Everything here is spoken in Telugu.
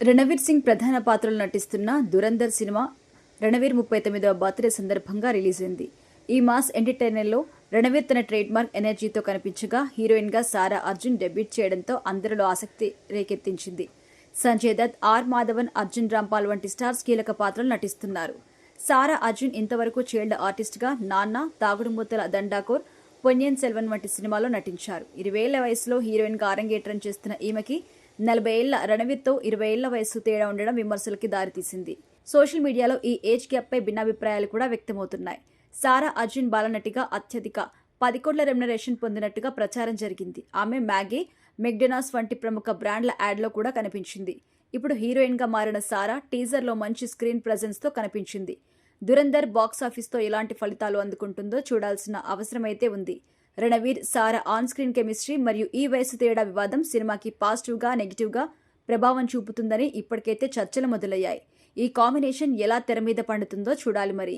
రణవీర్ సింగ్ ప్రధాన పాత్రలో నటిస్తున్న దురంధర్ సినిమా రణవీర్ 39వ బర్త్డే సందర్భంగా రిలీజ్ అయింది. ఈ మాస్ ఎంటర్టైనర్లో రణవీర్ తన ట్రేడ్ మార్క్ ఎనర్జీతో కనిపించగా హీరోయిన్గా సారా అర్జున్ డెబ్యూట్ చేయడంతో అందరిలో ఆసక్తి రేకెత్తించింది. సంజయ్ దత్, ఆర్ మాధవన్, అర్జున్ రాంపాల్ వంటి స్టార్స్ కీలక పాత్రలు నటిస్తున్నారు. సారా అర్జున్ ఇంతవరకు చైల్డ్ ఆర్టిస్ట్గా నాన్న, తాగుడుమూతల దండాకోర్, పొన్నియిన్ సెల్వన్ వంటి సినిమాలో నటించారు. 20 ఏళ్ల వయసులో హీరోయిన్గా అరంగేట్రం చేస్తున్న ఈమెకి 40 ఏళ్ల రణవీర్తో 20 ఏళ్ల వయసు తేడా ఉండడం విమర్శలకి దారితీసింది. సోషల్ మీడియాలో ఈ ఏజ్ గ్యాప్పై భిన్నాభిప్రాయాలు కూడా వ్యక్తమవుతున్నాయి. సారా అర్జున్ బాలనటిగా అత్యధిక 10 కోట్ల రెమ్యునరేషన్ పొందినట్టుగా ప్రచారం జరిగింది. ఆమె మ్యాగీ, మెక్డొనాల్డ్స్ వంటి ప్రముఖ బ్రాండ్ల యాడ్లో కూడా కనిపించింది. ఇప్పుడు హీరోయిన్గా మారిన సారా టీజర్లో మంచి స్క్రీన్ ప్రెజెన్స్తో కనిపించింది. దురంధర్ బాక్సాఫీస్తో ఎలాంటి ఫలితాలు అందుకుంటుందో చూడాల్సిన అవసరమైతే ఉంది. రణవీర్, సారా ఆన్ స్క్రీన్ కెమిస్ట్రీ మరియు ఈ వయసు తేడా వివాదం సినిమాకి పాజిటివ్గా, నెగిటివ్గా ప్రభావం చూపుతుందని ఇప్పటికైతే చర్చలు మొదలయ్యాయి. ఈ కాంబినేషన్ ఎలా తెర మీద పండుతుందో చూడాలి మరి.